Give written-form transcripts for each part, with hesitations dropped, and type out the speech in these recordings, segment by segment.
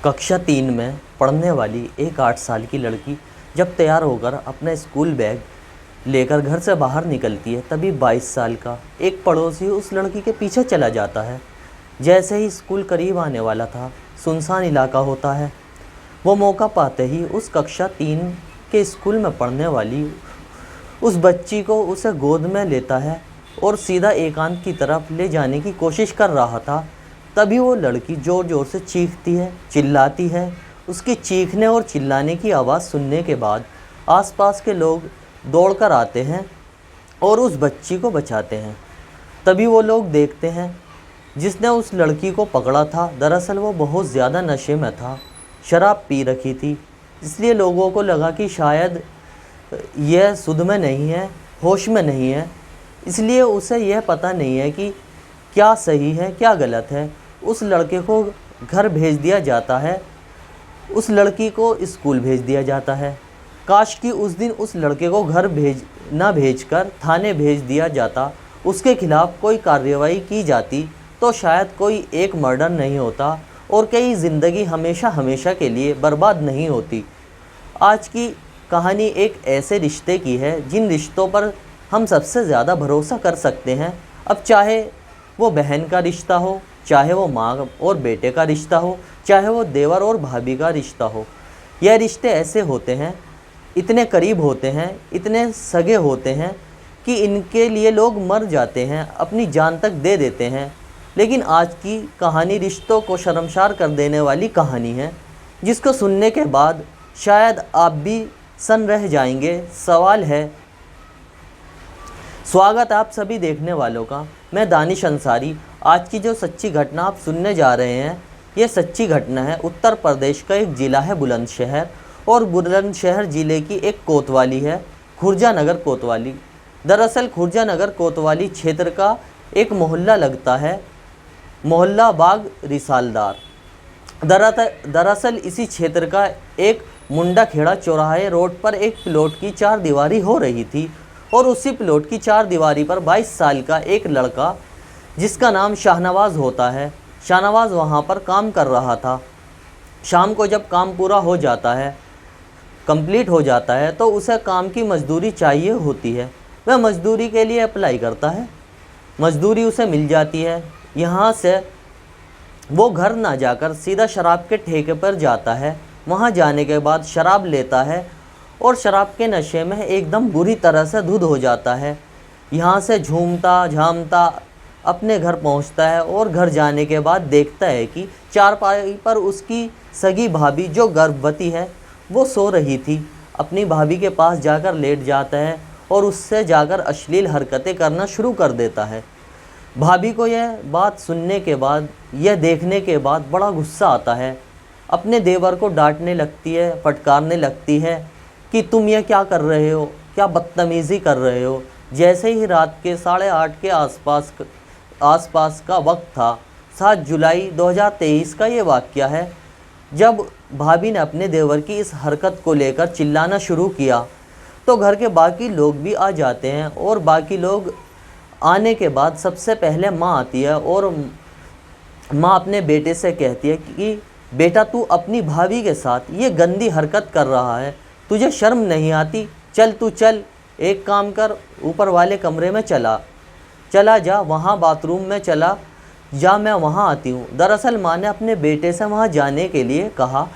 कक्षा 3 में पढ़ने वाली एक 8 साल की लड़की जब तैयार होकर अपना स्कूल बैग लेकर घर से बाहर निकलती है, तभी 22 साल का एक पड़ोसी उस लड़की के पीछे चला जाता है। जैसे ही स्कूल करीब आने वाला था, सुनसान इलाका होता है। वो मौका पाते ही उस कक्षा 3 के स्कूल में पढ़ने वाली उस बच्ची को उसे गोद में लेता है और सीधा एकांत की तरफ ले जाने की कोशिश कर रहा था। तभी वो लड़की ज़ोर ज़ोर से चीखती है, चिल्लाती है। उसकी चीखने और चिल्लाने की आवाज़ सुनने के बाद आसपास के लोग दौड़कर आते हैं और उस बच्ची को बचाते हैं। तभी वो लोग देखते हैं जिसने उस लड़की को पकड़ा था, दरअसल वो बहुत ज़्यादा नशे में था, शराब पी रखी थी। इसलिए लोगों को लगा कि शायद यह सुध में नहीं है, होश में नहीं है। इसलिए उसे यह पता नहीं है कि क्या सही है क्या गलत है। उस लड़के को घर भेज दिया जाता है, उस लड़की को स्कूल भेज दिया जाता है। काश कि उस दिन उस लड़के को घर भेजकर थाने भेज दिया जाता, उसके खिलाफ़ कोई कार्रवाई की जाती, तो शायद कोई एक मर्डर नहीं होता और कई ज़िंदगी हमेशा हमेशा के लिए बर्बाद नहीं होती। आज की कहानी एक ऐसे रिश्ते की है जिन रिश्तों पर हम सबसे ज़्यादा भरोसा कर सकते हैं। अब चाहे वो बहन का रिश्ता हो, चाहे वो माँ और बेटे का रिश्ता हो, चाहे वो देवर और भाभी का रिश्ता हो। यह रिश्ते ऐसे होते हैं, इतने करीब होते हैं, इतने सगे होते हैं कि इनके लिए लोग मर जाते हैं, अपनी जान तक दे देते हैं। लेकिन आज की कहानी रिश्तों को शर्मसार कर देने वाली कहानी है, जिसको सुनने के बाद शायद आप भी सन रह जाएंगे। सवाल है, स्वागत है आप सभी देखने वालों का। मैं दानिश अंसारी। आज की जो सच्ची घटना आप सुनने जा रहे हैं, ये सच्ची घटना है। उत्तर प्रदेश का एक ज़िला है बुलंदशहर, और बुलंदशहर ज़िले की एक कोतवाली है, खुर्जा नगर कोतवाली। दरअसल खुर्जा नगर कोतवाली क्षेत्र का एक मोहल्ला लगता है, मोहल्ला बाग रिसालदार। दरअसल इसी क्षेत्र का एक मुंडा खेड़ा चौराहे रोड पर एक प्लॉट की 4 दीवारी हो रही थी, और उसी प्लॉट की 4 दीवारी पर 22 साल का एक लड़का जिसका नाम शाहनवाज़ होता है, शाहनवाज़ वहाँ पर काम कर रहा था। शाम को जब काम पूरा हो जाता है, कंप्लीट हो जाता है, तो उसे काम की मजदूरी चाहिए होती है। वह मजदूरी के लिए अप्लाई करता है, मजदूरी उसे मिल जाती है। यहाँ से वो घर ना जाकर सीधा शराब के ठेके पर जाता है। वहाँ जाने के बाद शराब लेता है और शराब के नशे में एकदम बुरी तरह से धुत हो जाता है। यहाँ से झूमता झामता अपने घर पहुँचता है, और घर जाने के बाद देखता है कि चारपाई पर उसकी सगी भाभी जो गर्भवती है वो सो रही थी। अपनी भाभी के पास जाकर लेट जाता है और उससे जाकर अश्लील हरकतें करना शुरू कर देता है। भाभी को यह बात सुनने के बाद, यह देखने के बाद बड़ा गुस्सा आता है। अपने देवर को डांटने लगती है, फटकारने लगती है कि तुम ये क्या कर रहे हो, क्या बदतमीज़ी कर रहे हो। जैसे ही रात के 8:30 के आसपास का वक्त था, 7 जुलाई 2023 का ये वाक़या है, जब भाभी ने अपने देवर की इस हरकत को लेकर चिल्लाना शुरू किया, तो घर के बाकी लोग भी आ जाते हैं। और बाकी लोग आने के बाद सबसे पहले माँ आती है, और माँ अपने बेटे से कहती है कि बेटा, तू अपनी भाभी के साथ ये गंदी हरकत कर रहा है, तुझे शर्म नहीं आती? चल तू चल, एक काम कर, ऊपर वाले कमरे में चला जा, वहाँ बाथरूम में चला जा, मैं वहाँ आती हूँ। दरअसल माँ ने अपने बेटे से वहाँ जाने के लिए कहा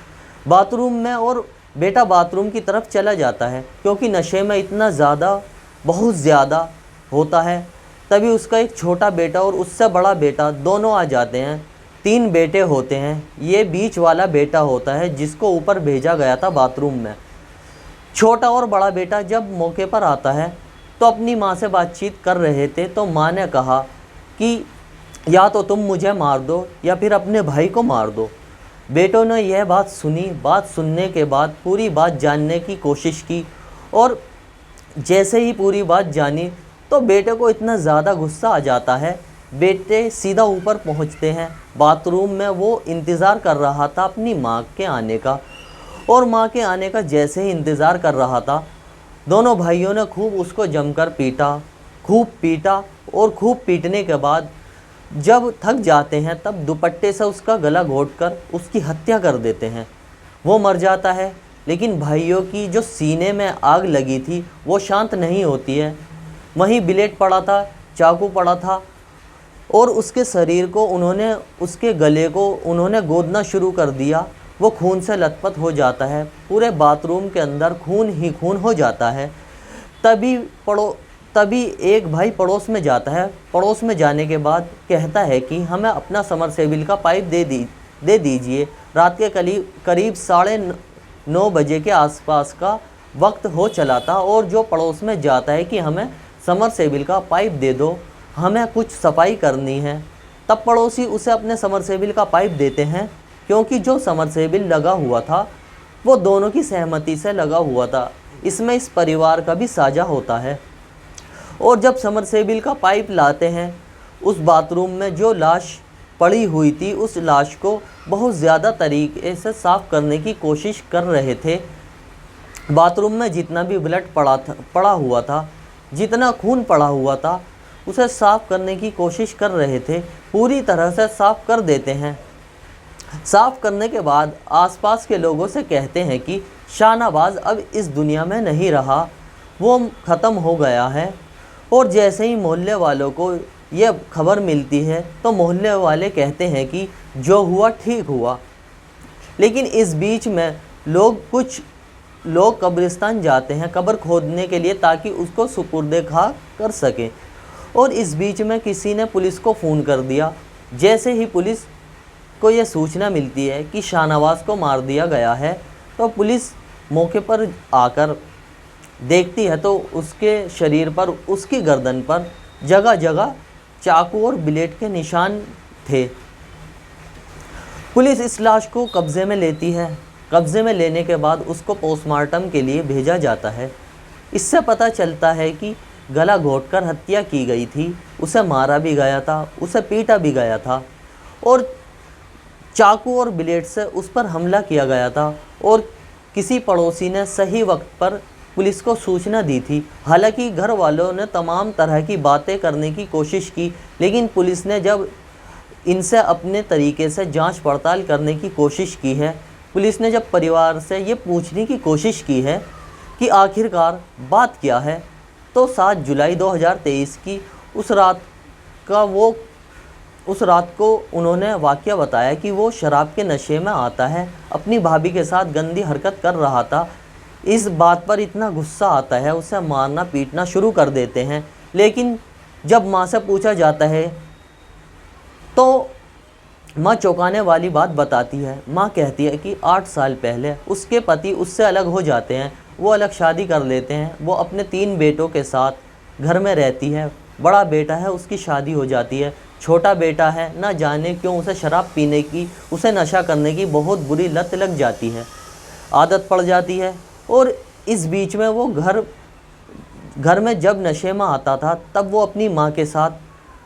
बाथरूम में, और बेटा बाथरूम की तरफ चला जाता है, क्योंकि नशे में इतना ज़्यादा, बहुत ज़्यादा होता है। तभी उसका एक छोटा बेटा और उससे बड़ा बेटा दोनों आ जाते हैं। 3 बेटे होते हैं। ये बीच वाला बेटा होता है जिसको ऊपर भेजा गया था बाथरूम में। छोटा और बड़ा बेटा जब मौके पर आता है तो अपनी माँ से बातचीत कर रहे थे, तो माँ ने कहा कि या तो तुम मुझे मार दो या फिर अपने भाई को मार दो। बेटों ने यह बात सुनी। बात सुनने के बाद पूरी बात जानने की कोशिश की, और जैसे ही पूरी बात जानी तो बेटे को इतना ज़्यादा गुस्सा आ जाता है। बेटे सीधा ऊपर पहुंचते हैं। बाथरूम में वो इंतज़ार कर रहा था अपनी माँ के आने का, और माँ के आने का जैसे ही इंतज़ार कर रहा था, दोनों भाइयों ने खूब उसको जमकर पीटा, खूब पीटा, और खूब पीटने के बाद जब थक जाते हैं तब दुपट्टे से उसका गला घोंटकर उसकी हत्या कर देते हैं। वो मर जाता है, लेकिन भाइयों की जो सीने में आग लगी थी वो शांत नहीं होती है। वहीं ब्लेड पड़ा था, चाकू पड़ा था, और उसके शरीर को उन्होंने, उसके गले को उन्होंने गोदना शुरू कर दिया। वो खून से लथपथ हो जाता है, पूरे बाथरूम के अंदर खून ही खून हो जाता है। तभी एक भाई पड़ोस में जाता है। पड़ोस में जाने के बाद कहता है कि हमें अपना समरसेबिल का पाइप दे दीजिए। रात के करीब 9:30 बजे के आसपास का वक्त हो चला था, और जो पड़ोस में जाता है कि हमें समरसेबिल का पाइप दे दो, हमें कुछ सफाई करनी है। तब पड़ोसी उसे अपने समरसेबिल का पाइप देते हैं, क्योंकि जो समरसेबिल लगा हुआ था वो दोनों की सहमति से लगा हुआ था। इसमें इस परिवार का भी साझा होता है। और जब समरसेबिल का पाइप लाते हैं, उस बाथरूम में जो लाश पड़ी हुई थी, उस लाश को बहुत ज़्यादा तरीके से साफ़ करने की कोशिश कर रहे थे। बाथरूम में जितना भी ब्लड पड़ा हुआ था, जितना खून पड़ा हुआ था, उसे साफ़ करने की कोशिश कर रहे थे। पूरी तरह से साफ़ कर देते हैं। साफ़ करने के बाद आसपास के लोगों से कहते हैं कि शाहनवाज़ अब इस दुनिया में नहीं रहा, वो ख़त्म हो गया है। और जैसे ही मोहल्ले वालों को यह खबर मिलती है तो मोहल्ले वाले कहते हैं कि जो हुआ ठीक हुआ। लेकिन इस बीच में कुछ लोग कब्रिस्तान जाते हैं कब्र खोदने के लिए, ताकि उसको सुपुर्दे खा कर सकें। और इस बीच में किसी ने पुलिस को फ़ोन कर दिया। जैसे ही पुलिस को यह सूचना मिलती है कि शाहनवाज़ को मार दिया गया है, तो पुलिस मौके पर आकर देखती है तो उसके शरीर पर, उसकी गर्दन पर जगह जगह चाकू और ब्लेड के निशान थे। पुलिस इस लाश को कब्ज़े में लेती है। कब्ज़े में लेने के बाद उसको पोस्टमार्टम के लिए भेजा जाता है। इससे पता चलता है कि गला घोंटकर हत्या की गई थी, उसे मारा भी गया था, उसे पीटा भी गया था, और चाकू और ब्लेड से उस पर हमला किया गया था। और किसी पड़ोसी ने सही वक्त पर पुलिस को सूचना दी थी। हालांकि घर वालों ने तमाम तरह की बातें करने की कोशिश की, लेकिन पुलिस ने जब इनसे अपने तरीके से जांच पड़ताल करने की कोशिश की है, पुलिस ने जब परिवार से ये पूछने की कोशिश की है कि आखिरकार बात क्या है, तो 7 जुलाई 2023 की उस रात को उन्होंने वाक़या बताया कि वो शराब के नशे में आता है, अपनी भाभी के साथ गंदी हरकत कर रहा था। इस बात पर इतना गुस्सा आता है, उसे मारना पीटना शुरू कर देते हैं। लेकिन जब माँ से पूछा जाता है तो माँ चौंकाने वाली बात बताती है। माँ कहती है कि 8 साल पहले उसके पति उससे अलग हो जाते हैं, वो अलग शादी कर लेते हैं। वो अपने 3 बेटों के साथ घर में रहती है। बड़ा बेटा है, उसकी शादी हो जाती है। छोटा बेटा है, ना जाने क्यों उसे शराब पीने की, उसे नशा करने की बहुत बुरी लत लग जाती है, आदत पड़ जाती है। और इस बीच में वो घर में जब नशे में आता था तब वो अपनी माँ के साथ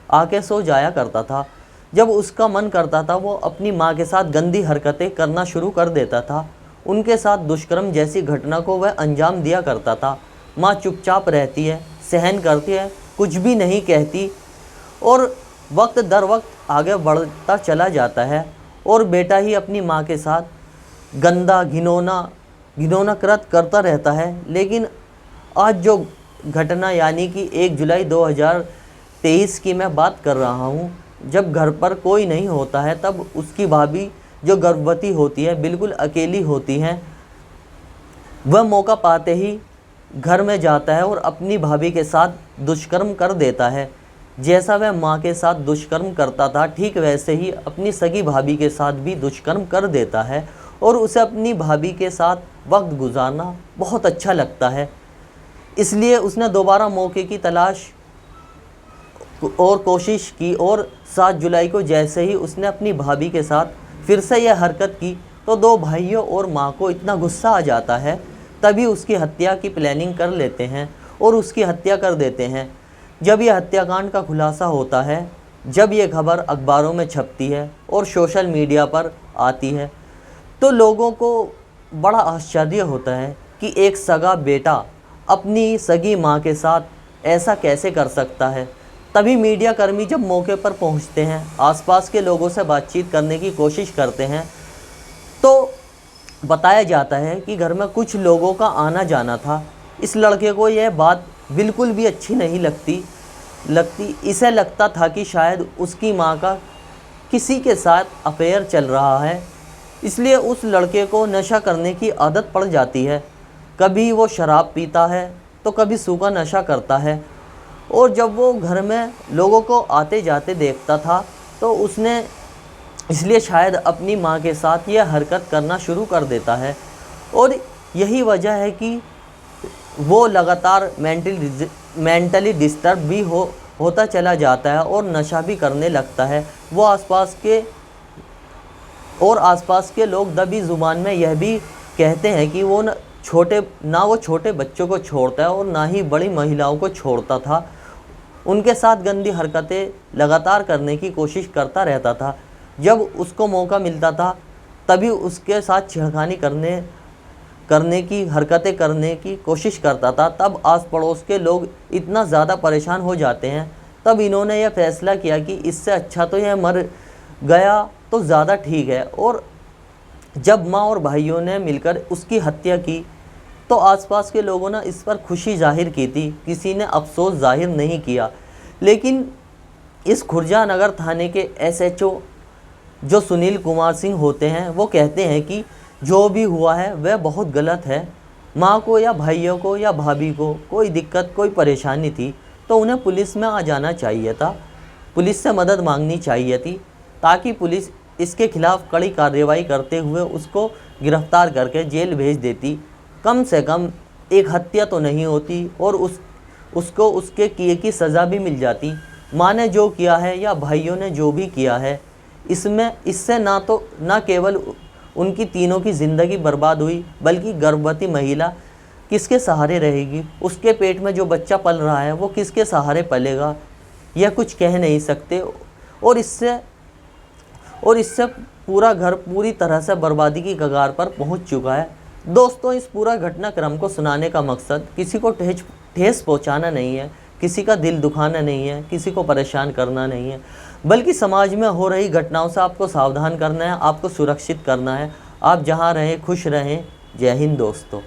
आके सो जाया करता था। जब उसका मन करता था वो अपनी माँ के साथ गंदी हरकतें करना शुरू कर देता था। उनके साथ दुष्कर्म जैसी घटना को वह अंजाम दिया करता था। माँ चुपचाप रहती है, सहन करती है, कुछ भी नहीं कहती, और वक्त दर वक्त आगे बढ़ता चला जाता है। और बेटा ही अपनी माँ के साथ गंदा घिनौना कृत्य करता रहता है। लेकिन आज जो घटना यानी कि 1 जुलाई 2023 की मैं बात कर रहा हूँ, जब घर पर कोई नहीं होता है तब उसकी भाभी जो गर्भवती होती है, बिल्कुल अकेली होती हैं, वह मौका पाते ही घर में जाता है और अपनी भाभी के साथ दुष्कर्म कर देता है। जैसा वह माँ के साथ दुष्कर्म करता था, ठीक वैसे ही अपनी सगी भाभी के साथ भी दुष्कर्म कर देता है। और उसे अपनी भाभी के साथ वक्त गुजारना बहुत अच्छा लगता है, इसलिए उसने दोबारा मौके की तलाश और कोशिश की। और 7 जुलाई को जैसे ही उसने अपनी भाभी के साथ फिर से यह हरकत की, तो 2 भाइयों और माँ को इतना गुस्सा आ जाता है, तभी उसकी हत्या की प्लानिंग कर लेते हैं और उसकी हत्या कर देते हैं। जब यह हत्याकांड का खुलासा होता है, जब यह खबर अखबारों में छपती है और सोशल मीडिया पर आती है, तो लोगों को बड़ा आश्चर्य होता है कि एक सगा बेटा अपनी सगी माँ के साथ ऐसा कैसे कर सकता है। तभी मीडिया कर्मी जब मौके पर पहुंचते हैं, आसपास के लोगों से बातचीत करने की कोशिश करते हैं, तो बताया जाता है कि घर में कुछ लोगों का आना जाना था। इस लड़के को यह बात बिल्कुल भी अच्छी नहीं लगती। इसे लगता था कि शायद उसकी माँ का किसी के साथ अफेयर चल रहा है, इसलिए उस लड़के को नशा करने की आदत पड़ जाती है। कभी वो शराब पीता है तो कभी सूखा नशा करता है, और जब वो घर में लोगों को आते जाते देखता था तो उसने इसलिए शायद अपनी माँ के साथ यह हरकत करना शुरू कर देता है। और यही वजह है कि वो लगातार मेंटली डिस्टर्ब भी होता चला जाता है और नशा भी करने लगता है। वो आसपास के लोग दबी ज़ुबान में यह भी कहते हैं कि वो छोटे बच्चों को छोड़ता है और ना ही बड़ी महिलाओं को छोड़ता था। उनके साथ गंदी हरकतें लगातार करने की कोशिश करता रहता था। जब उसको मौका मिलता था तभी उसके साथ छेड़खानी करने की हरकतें करने की कोशिश करता था। तब आस पड़ोस के लोग इतना ज़्यादा परेशान हो जाते हैं, तब इन्होंने यह फैसला किया कि इससे अच्छा तो यह मर गया तो ज़्यादा ठीक है। और जब माँ और भाइयों ने मिलकर उसकी हत्या की तो आसपास के लोगों ने इस पर खुशी जाहिर की थी, किसी ने अफसोस जाहिर नहीं किया। लेकिन इस खुर्जा नगर थाने के SHO जो सुनील कुमार सिंह होते हैं, वो कहते हैं कि जो भी हुआ है वह बहुत गलत है। माँ को या भाइयों को या भाभी को कोई दिक्कत कोई परेशानी थी तो उन्हें पुलिस में आ जाना चाहिए था, पुलिस से मदद मांगनी चाहिए थी, ताकि पुलिस इसके खिलाफ कड़ी कार्रवाई करते हुए उसको गिरफ्तार करके जेल भेज देती। कम से कम एक हत्या तो नहीं होती और उसको उसके किए की सज़ा भी मिल जाती। माँ ने जो किया है या भाइयों ने जो भी किया है, इससे ना केवल उनकी तीनों की ज़िंदगी बर्बाद हुई, बल्कि गर्भवती महिला किसके सहारे रहेगी, उसके पेट में जो बच्चा पल रहा है वो किसके सहारे पलेगा, यह कुछ कह नहीं सकते। और इससे पूरा घर पूरी तरह से बर्बादी की कगार पर पहुंच चुका है। दोस्तों, इस पूरा घटनाक्रम को सुनाने का मकसद किसी को ठेस पहुंचाना नहीं है, किसी का दिल दुखाना नहीं है, किसी को परेशान करना नहीं है, बल्कि समाज में हो रही घटनाओं से आपको सावधान करना है, आपको सुरक्षित करना है। आप जहां रहें खुश रहें। जय हिंद दोस्तों।